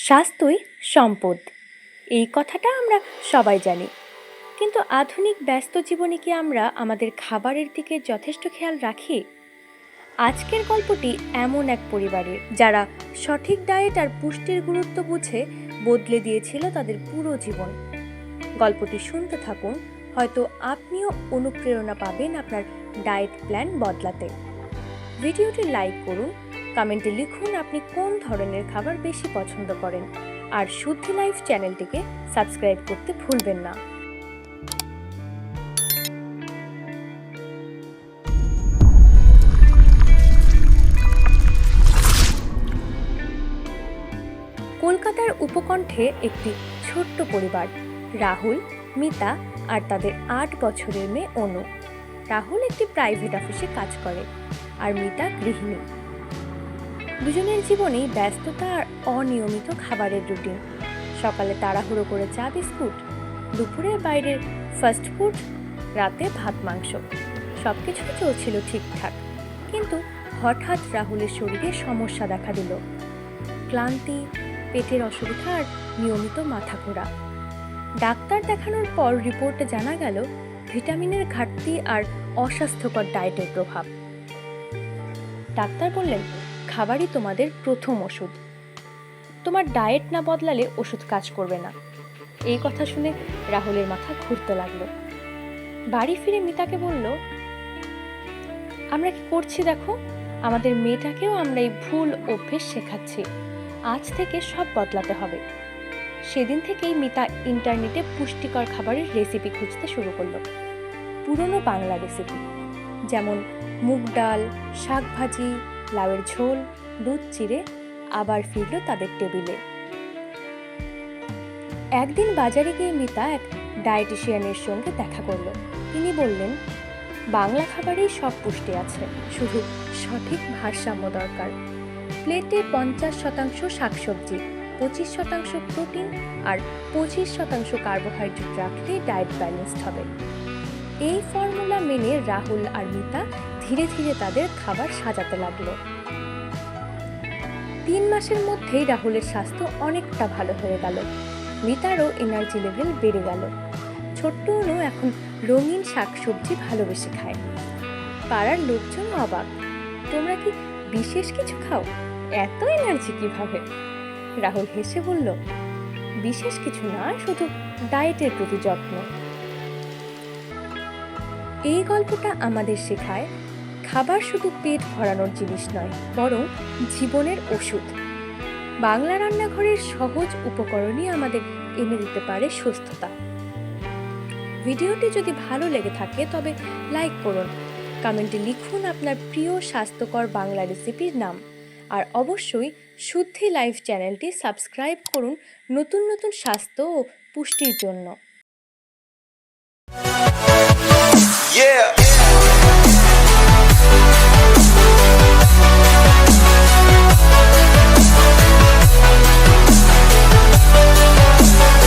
স্বাস্থ্যই সম্পদ, এই কথাটা আমরা সবাই জানি। কিন্তু আধুনিক ব্যস্ত জীবনে কি আমরা আমাদের খাবারের দিকে যথেষ্ট খেয়াল রাখি? আজকের গল্পটি এমন এক পরিবারের যারা সঠিক ডায়েট আর পুষ্টির গুরুত্ব বুঝে বদলে দিয়েছিল তাদের পুরো জীবন। গল্পটি শুনতে থাকুন, হয়তো আপনিও অনুপ্রেরণা পাবেন আপনার ডায়েট প্ল্যান বদলাতে। ভিডিওটি লাইক করুন, কমেন্টে লিখুন আপনি কোন ধরনের খাবার বেশি পছন্দ করেন, আর শুদ্ধি লাইফ চ্যানেলটিকে সাবস্ক্রাইব করতে ভুলবেন না। কলকাতার উপকণ্ঠে একটি ছোট্ট পরিবার, রাহুল, মিতা আর তাদের ৮ বছরের মেয়ে অনু। রাহুল একটি প্রাইভেট অফিসে কাজ করে আর মিতা গৃহিণী। দুজনের জীবনেই ব্যস্ততা আর অনিয়মিত খাবারের রুটিন। সকালে তাড়াহুড়ো করে চা বিস্কুট, দুপুরে বাইরের ফাস্ট ফুড, রাতে ভাত মাংস, সবকিছুই চলছিল ঠিকঠাক। কিন্তু হঠাৎ রাহুলের শরীরে সমস্যা দেখা দিল। ক্লান্তি, পেটের অসুবিধা আর নিয়মিত মাথা ঘোরা। ডাক্তার দেখানোর পর রিপোর্টে জানা গেল ভিটামিনের ঘাটতি আর অস্বাস্থ্যকর ডায়েটের প্রভাব। ডাক্তার বললেন, খাবারই তোমাদের প্রথম ওষুধ, তোমার ডায়েট না বদলালে ওষুধ কাজ করবে না। এই কথা শুনে রাহুলের মাথা ঘুরতে লাগলো। বাড়ি ফিরে মিতাকে বলল, আমরা কি করছি দেখো, আমাদের মেয়েটাকেও আমরা এই ভুল অভ্যেস শেখাচ্ছি। আজ থেকে সব বদলাতে হবে। সেদিন থেকেই মিতা ইন্টারনেটে পুষ্টিকর খাবারের রেসিপি খুঁজতে শুরু করলো। পুরনো বাংলা রেসিপি, যেমন মুগ ডাল, শাক ভাজি, লাউয়ের ঝোল, দুধ চিড়ে আবার ফিরল তাদের টেবিলে। একদিন বাজারে গিয়ে মিতা এক ডায়েটিশিয়ানের সঙ্গে দেখা করলো। তিনি বললেন, বাংলা খাবারেই সব পুষ্টি আছে, শুধু সঠিক ভারসাম্য দরকার। প্লেটে 50% শাকসবজি, 25% প্রোটিন আর 25% কার্বোহাইড্রেট রাখলে ডায়েট ব্যালেন্সড হবে। এই ফর্মুলা মেনে রাহুল আর মিতা ধীরে ধীরে তাদের খাবার সাজাতে লাগলো। 3 মাসের মধ্যেই রাহুলের স্বাস্থ্য অনেকটা ভালো হয়ে গেল। মিতারও এনার্জি লেভেল বেড়ে গেল। ছোট্ট অনু এখন রঙিন শাকসবজি ভালোবেসে খায়। পাড়ার লোকজন অবাক, তোমরা কি বিশেষ কিছু খাও, এত এনার্জি কিভাবে? রাহুল হেসে বলল, বিশেষ কিছু না, শুধু ডায়েটের প্রতি যত্ন। এই গল্পটা আমাদের শেখায়, খাবার শুধু পেট ভরানোর জিনিস নয়, বরং জীবনের ওষুধ। বাংলা রান্নাঘরের সহজ উপকরণই আমাদের এনে দিতে পারে সুস্থতা। ভিডিওটি যদি ভালো লেগে থাকে তবে লাইক করুন, কমেন্টে লিখুন আপনার প্রিয় স্বাস্থ্যকর বাংলা রেসিপির নাম, আর অবশ্যই শুদ্ধি লাইফ চ্যানেলটি সাবস্ক্রাইব করুন নতুন নতুন স্বাস্থ্য ও পুষ্টির জন্য। Yeah.